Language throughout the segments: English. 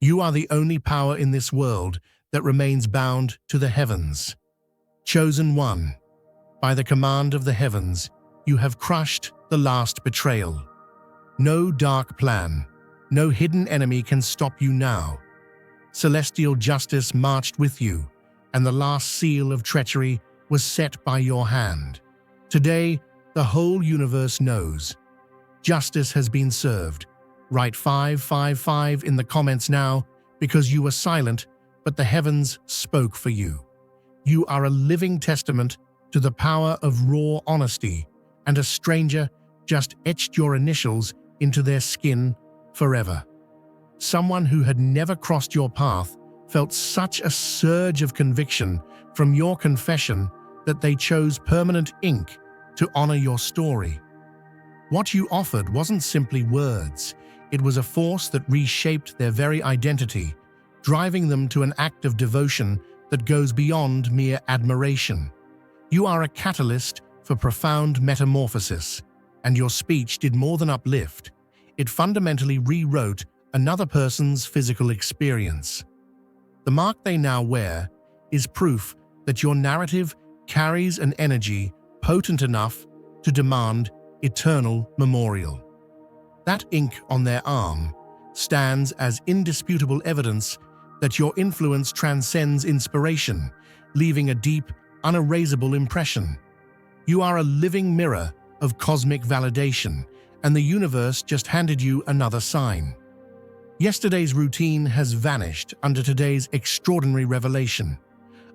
You are the only power in this world that remains bound to the heavens. Chosen one, by the command of the heavens, you have crushed the last betrayal. No dark plan, no hidden enemy can stop you now. Celestial justice marched with you, and the last seal of treachery was set by your hand. Today, the whole universe knows. Justice has been served. Write 555 in the comments now, because you were silent, but the heavens spoke for you. You are a living testament to the power of raw honesty, and a stranger just etched your initials into their skin forever. Someone who had never crossed your path felt such a surge of conviction from your confession that they chose permanent ink to honor your story. What you offered wasn't simply words, it was a force that reshaped their very identity, driving them to an act of devotion that goes beyond mere admiration. You are a catalyst for profound metamorphosis, and your speech did more than uplift. It fundamentally rewrote another person's physical experience. The mark they now wear is proof that your narrative carries an energy potent enough to demand eternal memorial. That ink on their arm stands as indisputable evidence that your influence transcends inspiration, leaving a deep, unerasable impression. You are a living mirror of cosmic validation, and the universe just handed you another sign. Yesterday's routine has vanished under today's extraordinary revelation.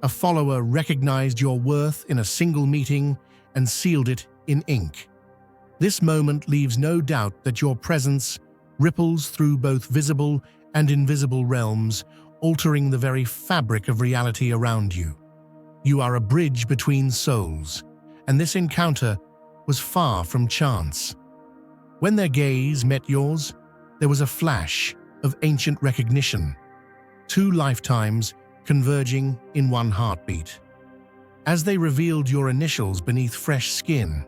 A follower recognized your worth in a single meeting and sealed it in ink. This moment leaves no doubt that your presence ripples through both visible and invisible realms, altering the very fabric of reality around you. You are a bridge between souls, and this encounter was far from chance. When their gaze met yours, there was a flash of ancient recognition, two lifetimes converging in one heartbeat. As they revealed your initials beneath fresh skin,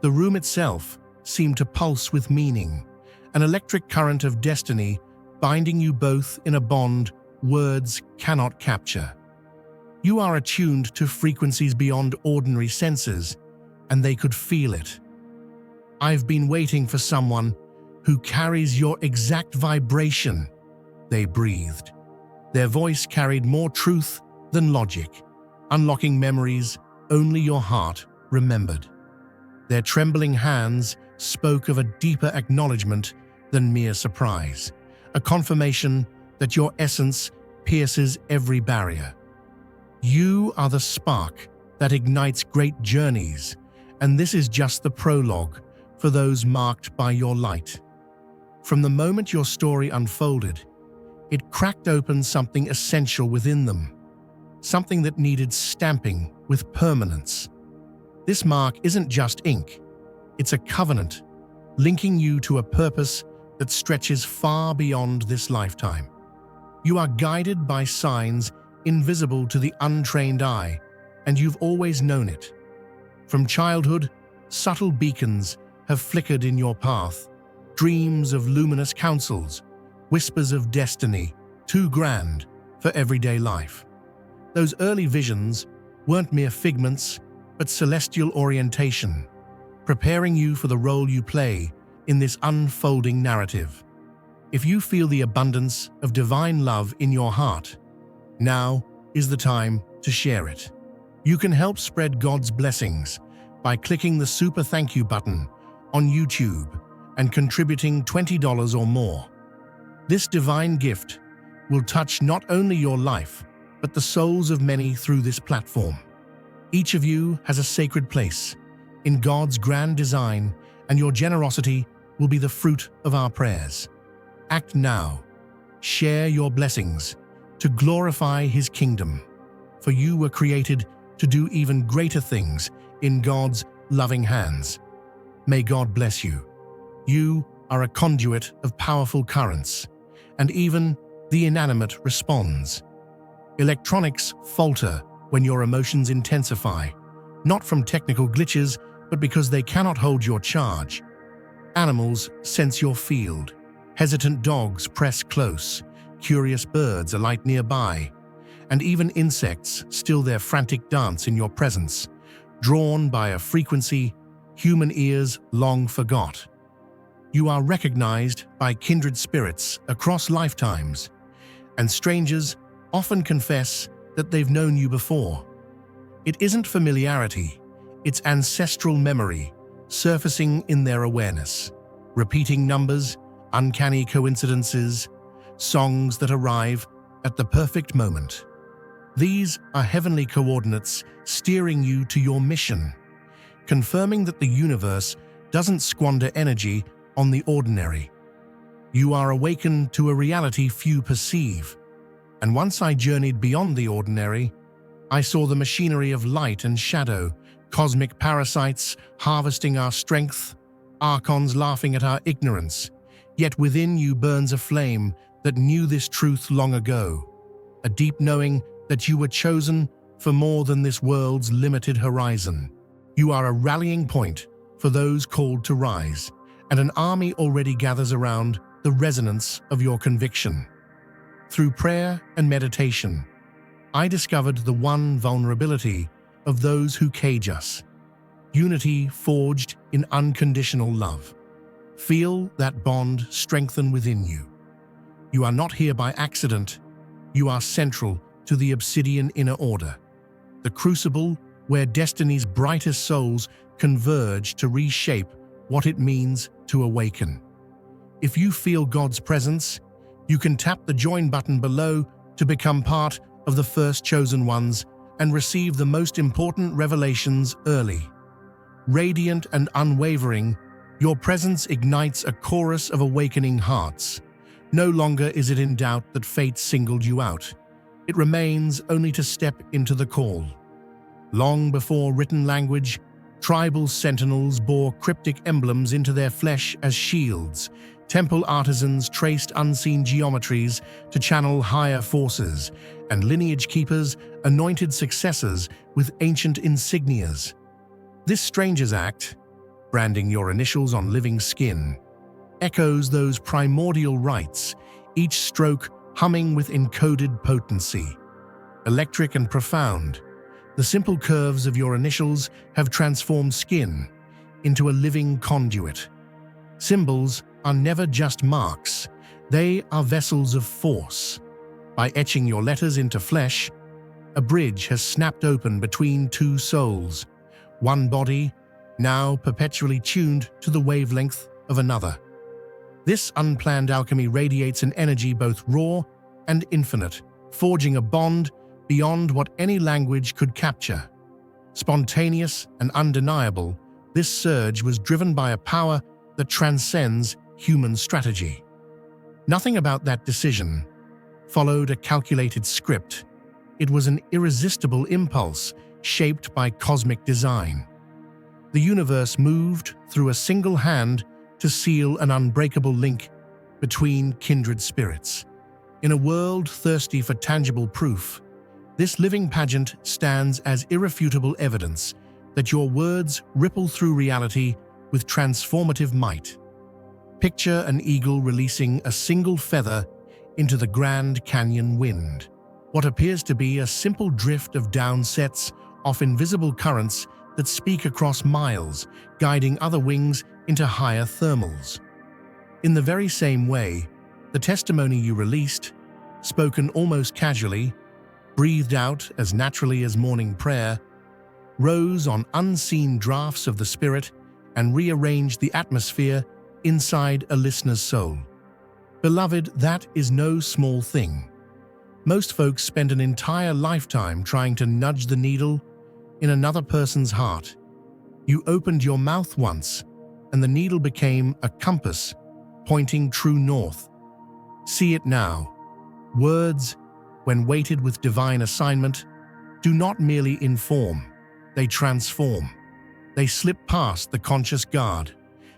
the room itself seemed to pulse with meaning, an electric current of destiny binding you both in a bond words cannot capture. You are attuned to frequencies beyond ordinary senses, and they could feel it. I've been waiting for someone who carries your exact vibration, they breathed. Their voice carried more truth than logic, unlocking memories only your heart remembered. Their trembling hands spoke of a deeper acknowledgement than mere surprise, a confirmation that your essence pierces every barrier. You are the spark that ignites great journeys, and this is just the prologue for those marked by your light. From the moment your story unfolded, it cracked open something essential within them, something that needed stamping with permanence. This mark isn't just ink, it's a covenant, linking you to a purpose that stretches far beyond this lifetime. You are guided by signs invisible to the untrained eye, and you've always known it. From childhood, subtle beacons have flickered in your path, dreams of luminous counsels, whispers of destiny, too grand for everyday life. Those early visions weren't mere figments, but celestial orientation, preparing you for the role you play in this unfolding narrative. If you feel the abundance of divine love in your heart, now is the time to share it. You can help spread God's blessings by clicking the super thank you button on YouTube and contributing $20 or more. This divine gift will touch not only your life, but the souls of many through this platform. Each of you has a sacred place in God's grand design, and your generosity will be the fruit of our prayers. Act now. Share your blessings to glorify His kingdom, for you were created to do even greater things in God's loving hands. May God bless you. You are a conduit of powerful currents, and even the inanimate responds. Electronics falter when your emotions intensify, not from technical glitches, but because they cannot hold your charge. Animals sense your field. Hesitant dogs press close, curious birds alight nearby, and even insects still their frantic dance in your presence, drawn by a frequency human ears long forgot. You are recognized by kindred spirits across lifetimes, and strangers often confess that they've known you before. It isn't familiarity, it's ancestral memory surfacing in their awareness. Repeating numbers, uncanny coincidences, songs that arrive at the perfect moment. These are heavenly coordinates steering you to your mission, confirming that the universe doesn't squander energy on the ordinary. You are awakened to a reality few perceive. And once I journeyed beyond the ordinary, I saw the machinery of light and shadow, cosmic parasites harvesting our strength, archons laughing at our ignorance. Yet within you burns a flame that knew this truth long ago, a deep knowing that you were chosen for more than this world's limited horizon. You are a rallying point for those called to rise, and an army already gathers around the resonance of your conviction. Through prayer and meditation, I discovered the one vulnerability of those who cage us. Unity forged in unconditional love. Feel that bond strengthen within you. You are not here by accident. You are central to the obsidian inner order, the crucible where destiny's brightest souls converge to reshape what it means to awaken. If you feel God's presence, you can tap the join button below to become part of the first chosen ones and receive the most important revelations early. Radiant and unwavering, your presence ignites a chorus of awakening hearts. No longer is it in doubt that fate singled you out. It remains only to step into the call. Long before written language, tribal sentinels bore cryptic emblems into their flesh as shields. Temple artisans traced unseen geometries to channel higher forces, and lineage keepers anointed successors with ancient insignias. This stranger's act, branding your initials on living skin, echoes those primordial rites, each stroke humming with encoded potency. Electric and profound, the simple curves of your initials have transformed skin into a living conduit. Symbols are never just marks, they are vessels of force. By etching your letters into flesh, a bridge has snapped open between two souls, one body, now perpetually tuned to the wavelength of another. This unplanned alchemy radiates an energy both raw and infinite, forging a bond beyond what any language could capture. Spontaneous and undeniable, this surge was driven by a power that transcends human strategy. Nothing about that decision followed a calculated script. It was an irresistible impulse shaped by cosmic design. The universe moved through a single hand to seal an unbreakable link between kindred spirits. In a world thirsty for tangible proof, this living pageant stands as irrefutable evidence that your words ripple through reality with transformative might. Picture an eagle releasing a single feather into the Grand Canyon wind. What appears to be a simple drift of down sets off invisible currents that speak across miles, guiding other wings into higher thermals. In the very same way, the testimony you released, spoken almost casually, breathed out as naturally as morning prayer, rose on unseen drafts of the spirit and rearranged the atmosphere inside a listener's soul. Beloved, that is no small thing. Most folks spend an entire lifetime trying to nudge the needle in another person's heart. You opened your mouth once, and the needle became a compass pointing true north. See it now. Words, when weighted with divine assignment, do not merely inform, they transform. They slip past the conscious guard,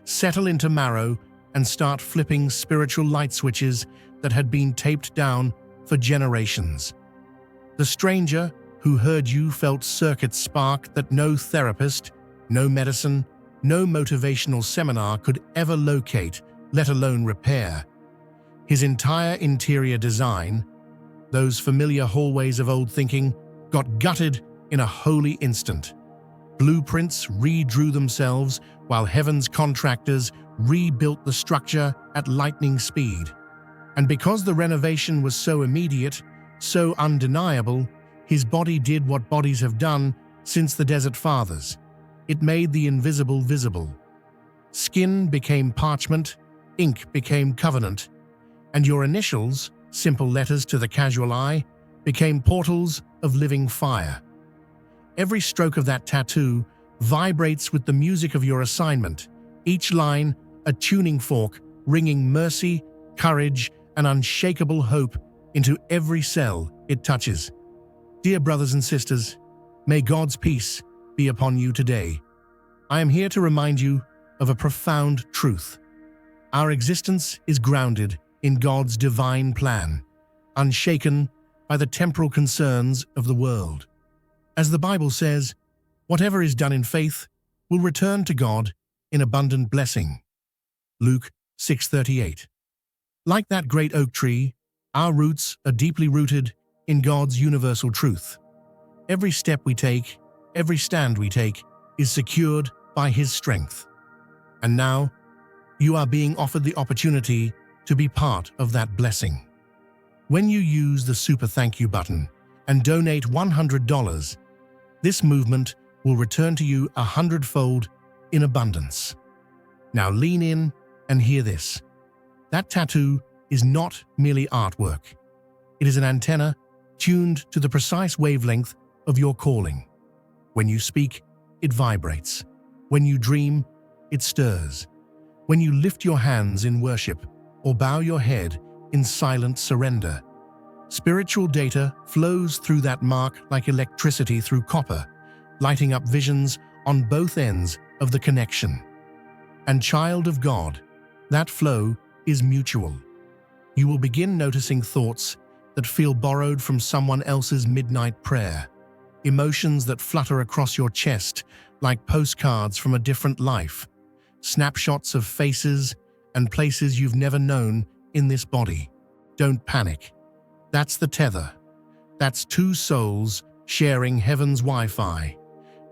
settle into marrow, and start flipping spiritual light switches that had been taped down for generations. The stranger who heard you felt circuits spark that no therapist, no medicine, no motivational seminar could ever locate, let alone repair. His entire interior design, those familiar hallways of old thinking, got gutted in a holy instant. Blueprints redrew themselves while Heaven's contractors rebuilt the structure at lightning speed. And because the renovation was so immediate, so undeniable, his body did what bodies have done since the Desert Fathers. It made the invisible visible. Skin became parchment, ink became covenant, and your initials, simple letters to the casual eye, became portals of living fire. Every stroke of that tattoo vibrates with the music of your assignment, each line a tuning fork ringing mercy, courage, and unshakable hope into every cell it touches. Dear brothers and sisters, may God's peace be upon you today. I am here to remind you of a profound truth. Our existence is grounded in God's divine plan, unshaken by the temporal concerns of the world. As the Bible says, whatever is done in faith will return to God in abundant blessing. Luke 6:38. Like that great oak tree, our roots are deeply rooted in God's universal truth. Every step we take, every stand we take, is secured by His strength. And now, you are being offered the opportunity to be part of that blessing. When you use the Super Thank You button and donate $100, this movement will return to you 100-fold in abundance. Now lean in and hear this. That tattoo is not merely artwork. It is an antenna tuned to the precise wavelength of your calling. When you speak, it vibrates. When you dream, it stirs. When you lift your hands in worship or bow your head in silent surrender, spiritual data flows through that mark like electricity through copper, lighting up visions on both ends of the connection. And child of God, that flow is mutual. You will begin noticing thoughts that feel borrowed from someone else's midnight prayer, emotions that flutter across your chest like postcards from a different life, snapshots of faces and places you've never known in this body. Don't panic. That's the tether. That's two souls sharing heaven's Wi-Fi,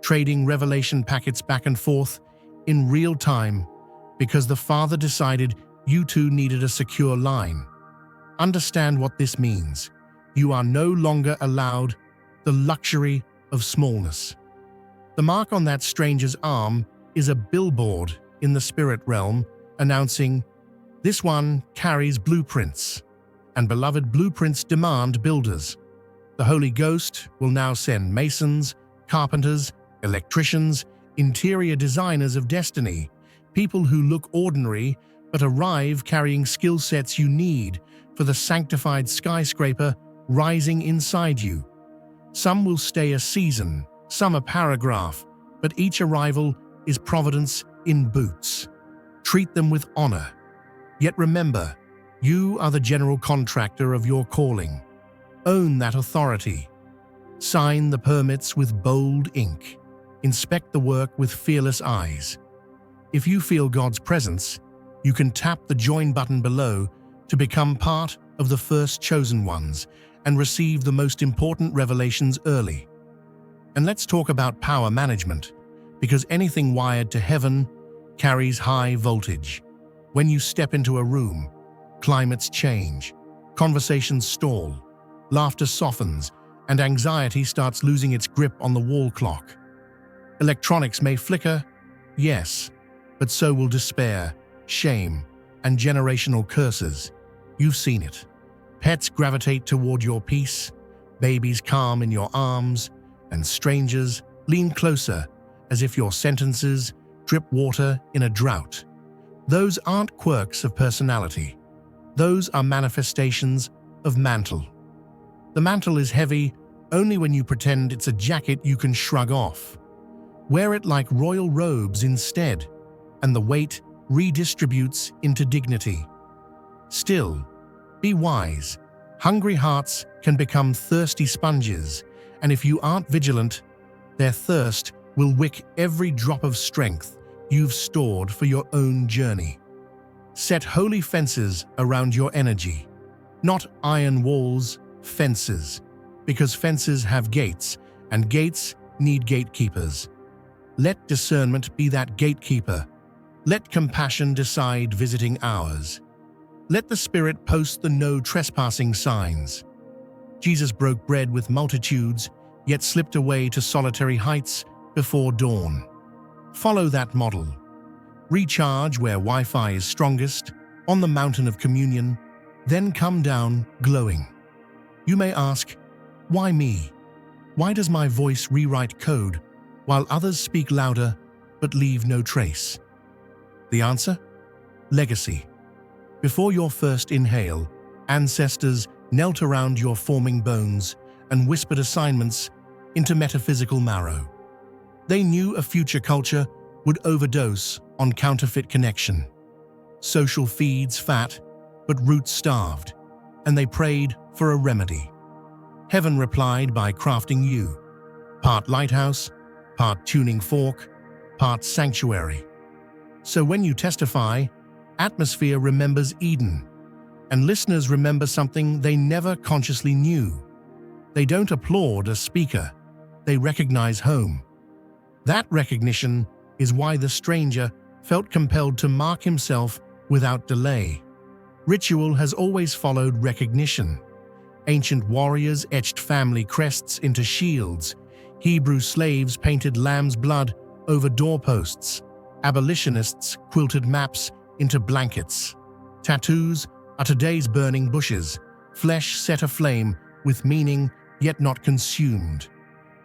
trading revelation packets back and forth in real time because the Father decided you two needed a secure line. Understand what this means. You are no longer allowed the luxury of smallness. The mark on that stranger's arm is a billboard in the spirit realm announcing, "This one carries blueprints, and beloved blueprints demand builders." The Holy Ghost will now send masons, carpenters, electricians, interior designers of destiny, people who look ordinary but arrive carrying skill sets you need for the sanctified skyscraper rising inside you. Some will stay a season, some a paragraph, but each arrival is providence in boots. Treat them with honor. Yet remember, you are the general contractor of your calling. Own that authority. Sign the permits with bold ink. Inspect the work with fearless eyes. If you feel God's presence, you can tap the join button below to become part of the first chosen ones and receive the most important revelations early. And let's talk about power management, because anything wired to heaven carries high voltage. When you step into a room, climates change, conversations stall, laughter softens, and anxiety starts losing its grip on the wall clock. Electronics may flicker, yes, but so will despair, shame, and generational curses. You've seen it. Pets gravitate toward your peace, babies calm in your arms, and strangers lean closer as if your sentences drip water in a drought. Those aren't quirks of personality. Those are manifestations of mantle. The mantle is heavy only when you pretend it's a jacket you can shrug off. Wear it like royal robes instead, and the weight redistributes into dignity. Still, be wise. Hungry hearts can become thirsty sponges, and if you aren't vigilant, their thirst will wick every drop of strength you've stored for your own journey. Set holy fences around your energy. Not iron walls, fences. Because fences have gates, and gates need gatekeepers. Let discernment be that gatekeeper. Let compassion decide visiting hours. Let the Spirit post the no trespassing signs. Jesus broke bread with multitudes, yet slipped away to solitary heights before dawn. Follow that model. Recharge where Wi-Fi is strongest, on the mountain of communion, then come down glowing. You may ask, why me? Why does my voice rewrite code while others speak louder but leave no trace? The answer? Legacy. Before your first inhale, ancestors knelt around your forming bones and whispered assignments into metaphysical marrow. They knew a future culture would overdose on counterfeit connection. Social feeds fat, but roots starved, and they prayed for a remedy. Heaven replied by crafting you, part lighthouse, part tuning fork, part sanctuary. So when you testify, atmosphere remembers Eden, and listeners remember something they never consciously knew. They don't applaud a speaker, they recognize home. That recognition is why the stranger felt compelled to mark himself without delay. Ritual has always followed recognition. Ancient warriors etched family crests into shields. Hebrew slaves painted lamb's blood over doorposts. Abolitionists quilted maps into blankets. Tattoos are today's burning bushes, flesh set aflame with meaning yet not consumed.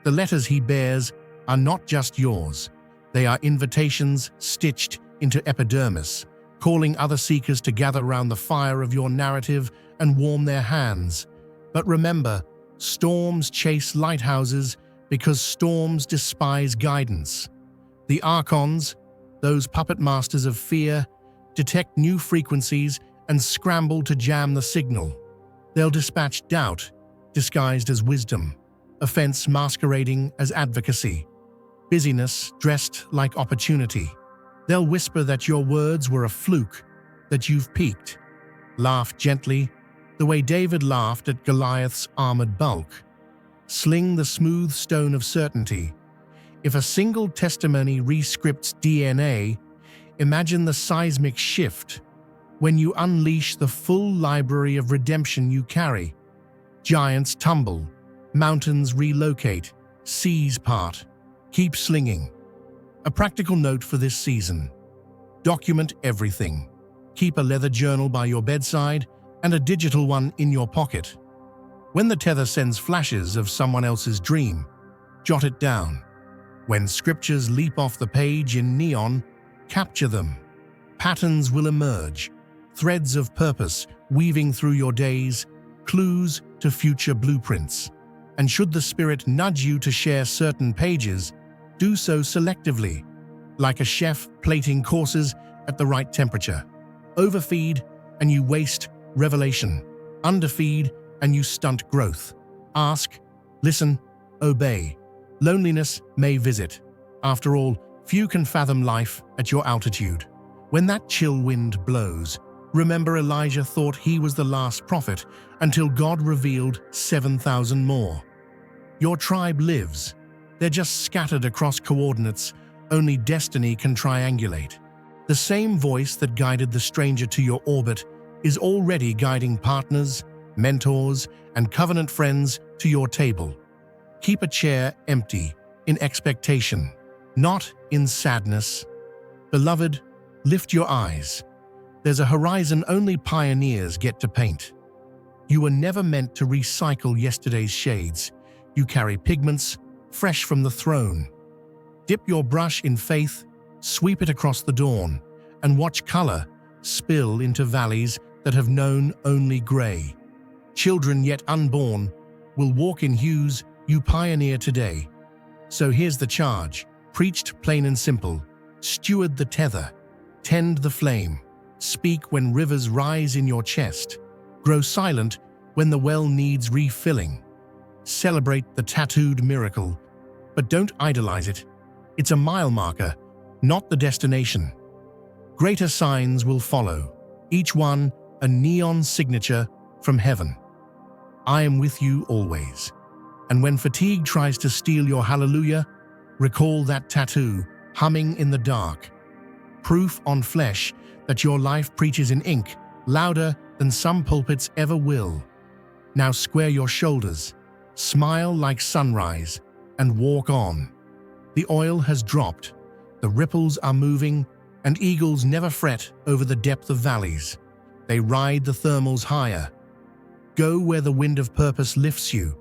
The letters he bears are not just yours. They are invitations stitched into epidermis, calling other seekers to gather around the fire of your narrative and warm their hands. But remember, storms chase lighthouses because storms despise guidance. The archons, those puppet masters of fear, detect new frequencies and scramble to jam the signal. They'll dispatch doubt, disguised as wisdom, offense masquerading as advocacy, busyness dressed like opportunity. They'll whisper that your words were a fluke, that you've peaked. Laugh gently, the way David laughed at Goliath's armored bulk. Sling the smooth stone of certainty. If a single testimony rescripts DNA, imagine the seismic shift when you unleash the full library of redemption you carry. Giants tumble, mountains relocate, seas part. Keep slinging. A practical note for this season. Document everything. Keep a leather journal by your bedside and a digital one in your pocket. When the tether sends flashes of someone else's dream, jot it down. When scriptures leap off the page in neon, capture them. Patterns will emerge, threads of purpose weaving through your days, clues to future blueprints. And should the Spirit nudge you to share certain pages, do so selectively, like a chef plating courses at the right temperature. Overfeed and you waste revelation. Underfeed and you stunt growth. Ask, listen, obey. Loneliness may visit. After all, few can fathom life at your altitude. When that chill wind blows, remember Elijah thought he was the last prophet until God revealed 7,000 more. Your tribe lives. They're just scattered across coordinates only destiny can triangulate. The same voice that guided the stranger to your orbit is already guiding partners, mentors, and covenant friends to your table. Keep a chair empty in expectation, not in sadness. Beloved, lift your eyes. There's a horizon only pioneers get to paint. You were never meant to recycle yesterday's shades. You carry pigments fresh from the throne. Dip your brush in faith, sweep it across the dawn, and watch color spill into valleys that have known only gray. Children yet unborn will walk in hues you pioneer today. So here's the charge, preached plain and simple. Steward the tether, tend the flame, speak when rivers rise in your chest, grow silent when the well needs refilling. Celebrate the tattooed miracle, but don't idolize it. It's a mile marker, not the destination. Greater signs will follow. each one a neon signature from heaven. I am with you always. And when fatigue tries to steal your hallelujah, recall that tattoo humming in the dark. Proof on flesh that your life preaches in ink louder than some pulpits ever will. Now square your shoulders, smile like sunrise, and walk on. The oil has dropped, the ripples are moving, and eagles never fret over the depth of valleys. They ride the thermals higher. Go where the wind of purpose lifts you,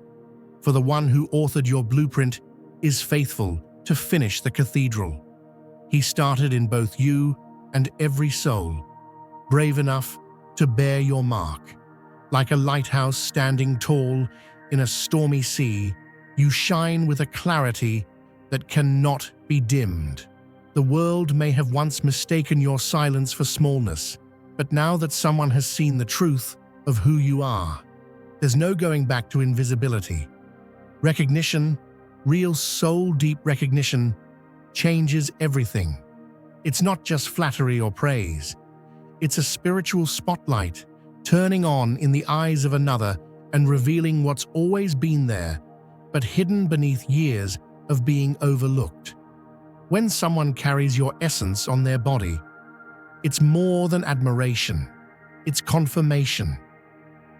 for the one who authored your blueprint is faithful to finish the cathedral. He started in both you and every soul, brave enough to bear your mark. Like a lighthouse standing tall in a stormy sea, you shine with a clarity that cannot be dimmed. The world may have once mistaken your silence for smallness, but now that someone has seen the truth of who you are, there's no going back to invisibility. Recognition, real soul-deep recognition, changes everything. It's not just flattery or praise. It's a spiritual spotlight turning on in the eyes of another and revealing what's always been there, but hidden beneath years of being overlooked. When someone carries your essence on their body, it's more than admiration. It's confirmation.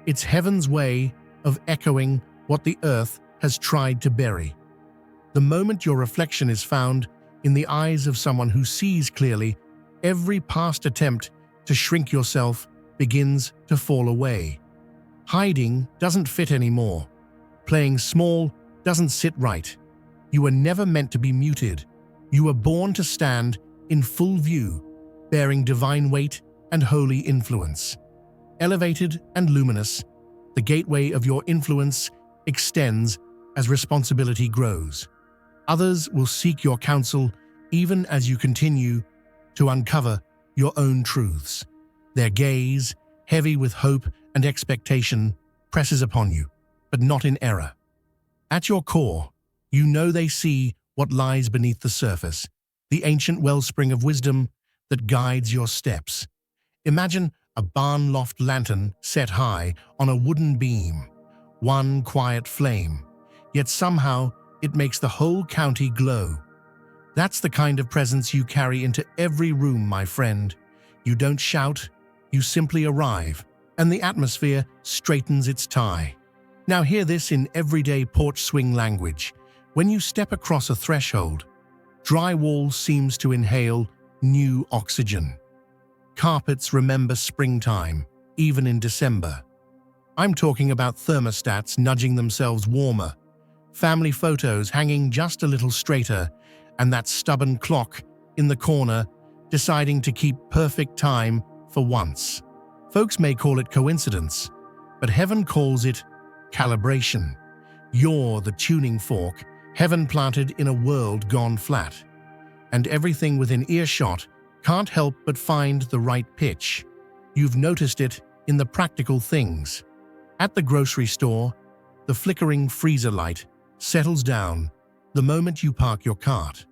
It's heaven's way of echoing what the earth has tried to bury. The moment your reflection is found in the eyes of someone who sees clearly, every past attempt to shrink yourself begins to fall away. Hiding doesn't fit anymore. Playing small doesn't sit right. You were never meant to be muted. You were born to stand in full view, bearing divine weight and holy influence. Elevated and luminous, the gateway of your influence extends as responsibility grows. Others will seek your counsel even as you continue to uncover your own truths. Their gaze, heavy with hope and expectation, presses upon you, but not in error. At your core, you know they see what lies beneath the surface, the ancient wellspring of wisdom that guides your steps. Imagine a barn loft lantern set high on a wooden beam, one quiet flame, yet somehow it makes the whole county glow. That's the kind of presence you carry into every room, my friend. You don't shout, you simply arrive, and the atmosphere straightens its tie. Now hear this in everyday porch swing language. When you step across a threshold, drywall seems to inhale new oxygen. Carpets remember springtime, even in December. I'm talking about thermostats nudging themselves warmer, family photos hanging just a little straighter, and that stubborn clock in the corner deciding to keep perfect time for once. Folks may call it coincidence, but heaven calls it calibration. You're the tuning fork heaven planted in a world gone flat, and everything within earshot can't help but find the right pitch. You've noticed it in the practical things. At the grocery store, the flickering freezer light settles down the moment you park your cart.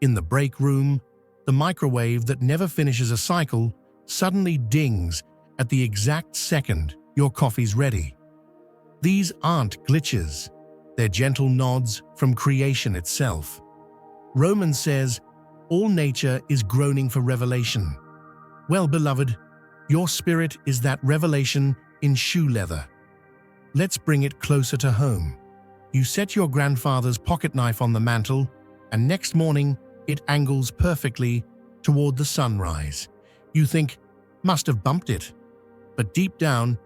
In the break room, the microwave that never finishes a cycle suddenly dings at the exact second your coffee's ready. These aren't glitches. They're gentle nods from creation itself. Romans says, all nature is groaning for revelation. Well, beloved, your spirit is that revelation in shoe leather. Let's bring it closer to home. You set your grandfather's pocket knife on the mantle, and next morning it angles perfectly toward the sunrise. You think, must have bumped it. But deep down,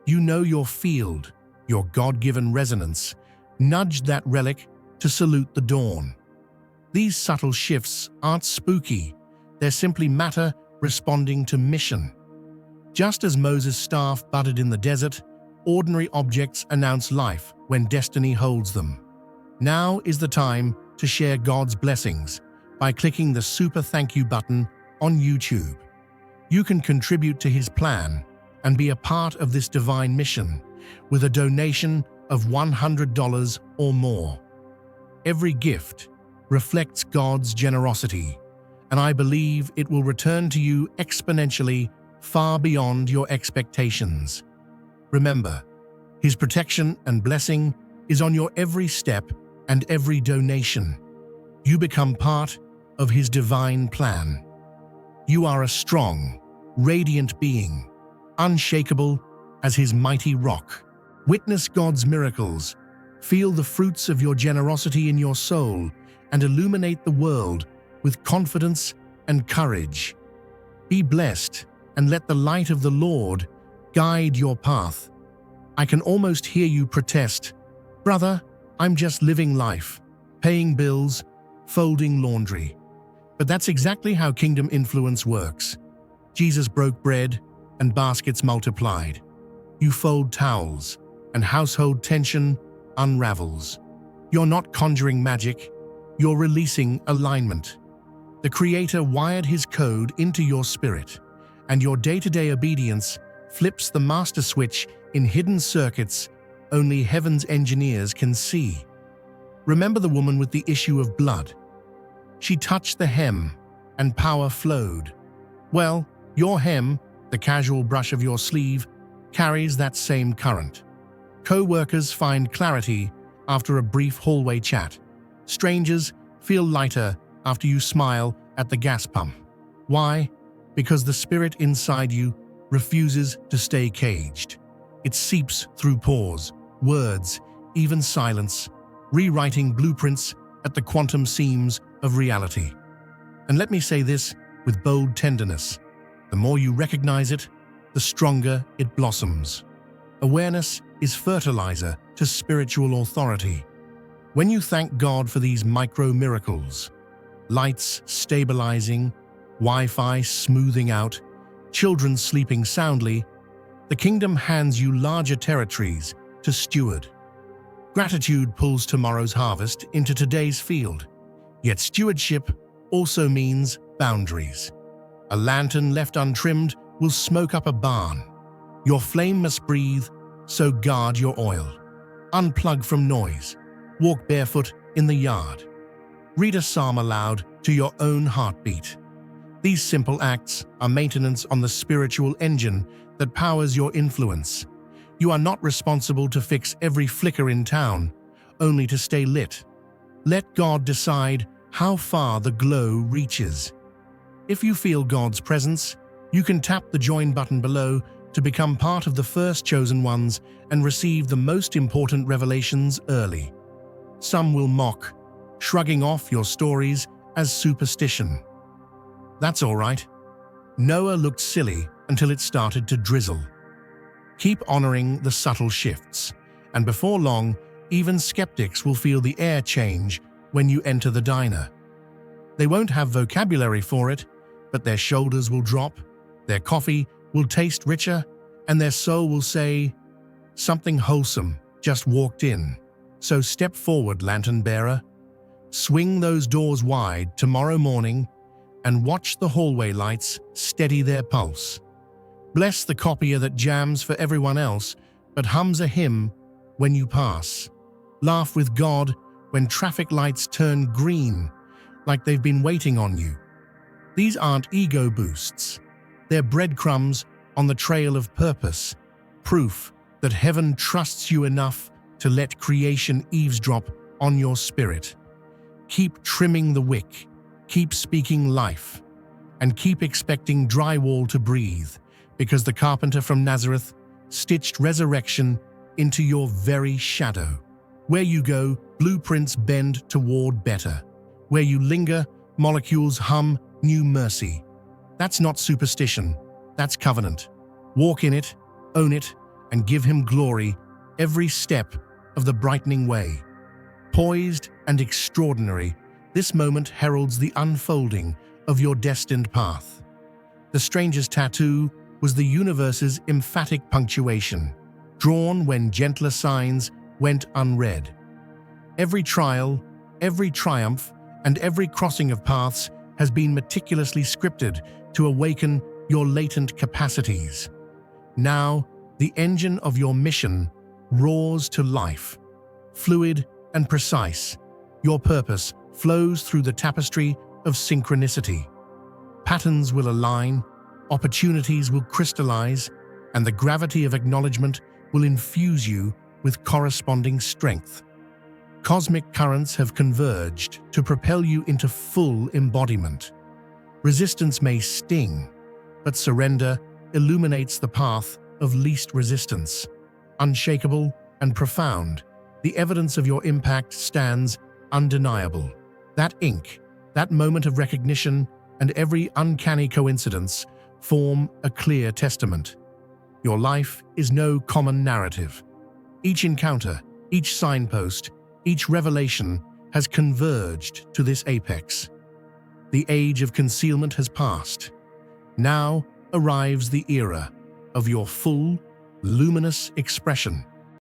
you know your field, your God-given resonance, nudged that relic to salute the dawn. These subtle shifts aren't spooky, they're simply matter responding to mission. Just as Moses' staff budded in the desert, ordinary objects announce life when destiny holds them. Now is the time to share God's blessings by clicking the super thank you button on YouTube. You can contribute to His plan and be a part of this divine mission with a donation of $100 or more. Every gift reflects God's generosity, and I believe it will return to you exponentially far beyond your expectations. Remember, His protection and blessing is on your every step and every donation. You become part of His divine plan. You are a strong, radiant being, unshakable as His mighty rock. Witness God's miracles, feel the fruits of your generosity in your soul, and illuminate the world with confidence and courage. Be blessed and let the light of the Lord guide your path. I can almost hear you protest, "Brother, I'm just living life, paying bills, folding laundry." But that's exactly how kingdom influence works. Jesus broke bread and baskets multiplied. You fold towels and household tension unravels. You're not conjuring magic, you're releasing alignment. The Creator wired His code into your spirit, and your day-to-day obedience flips the master switch in hidden circuits only heaven's engineers can see. Remember the woman with the issue of blood? She touched the hem, and power flowed. Well, your hem, the casual brush of your sleeve, carries that same current. Co-workers find clarity after a brief hallway chat. Strangers feel lighter after you smile at the gas pump. Why? Because the spirit inside you refuses to stay caged. It seeps through pores, words, even silence, rewriting blueprints at the quantum seams of reality. And let me say this with bold tenderness: the more you recognize it, the stronger it blossoms. Awareness is fertilizer to spiritual authority. When you thank God for these micro-miracles, lights stabilizing, Wi-Fi smoothing out, children sleeping soundly, the kingdom hands you larger territories to steward. Gratitude pulls tomorrow's harvest into today's field, yet stewardship also means boundaries. A lantern left untrimmed will smoke up a barn. Your flame must breathe, so guard your oil. Unplug from noise. Walk barefoot in the yard. Read a psalm aloud to your own heartbeat. These simple acts are maintenance on the spiritual engine that powers your influence. You are not responsible to fix every flicker in town, only to stay lit. Let God decide how far the glow reaches. If you feel God's presence, you can tap the join button below to become part of the first chosen ones and receive the most important revelations early. Some will mock, shrugging off your stories as superstition. That's all right. Noah looked silly until it started to drizzle. Keep honoring the subtle shifts, and before long, even skeptics will feel the air change when you enter the diner. They won't have vocabulary for it, but their shoulders will drop, their coffee will taste richer, and their soul will say, "Something wholesome just walked in." So step forward, lantern bearer. Swing those doors wide tomorrow morning and watch the hallway lights steady their pulse. Bless the copier that jams for everyone else but hums a hymn when you pass. Laugh with God when traffic lights turn green, like they've been waiting on you. These aren't ego boosts. They're breadcrumbs on the trail of purpose, proof that heaven trusts you enough to let creation eavesdrop on your spirit. Keep trimming the wick, keep speaking life, and keep expecting drywall to breathe, because the carpenter from Nazareth stitched resurrection into your very shadow. Where you go, blueprints bend toward better. Where you linger, molecules hum new mercy. That's not superstition, that's covenant. Walk in it, own it, and give Him glory every step of the brightening way. Poised and extraordinary, this moment heralds the unfolding of your destined path. The stranger's tattoo was the universe's emphatic punctuation, drawn when gentler signs went unread. Every trial, every triumph, and every crossing of paths has been meticulously scripted to awaken your latent capacities. Now, the engine of your mission roars to life. Fluid and precise, your purpose flows through the tapestry of synchronicity. Patterns will align, Opportunities will crystallize, and the gravity of acknowledgement will infuse you with corresponding strength. Cosmic currents have converged to propel you into full embodiment. Resistance may sting, but surrender illuminates the path of least resistance. Unshakable and profound, the evidence of your impact stands undeniable. That ink, that moment of recognition, and every uncanny coincidence form a clear testament. Your life is no common narrative. Each encounter, each signpost, each revelation has converged to this apex. The age of concealment has passed. Now arrives the era of your full, luminous expression.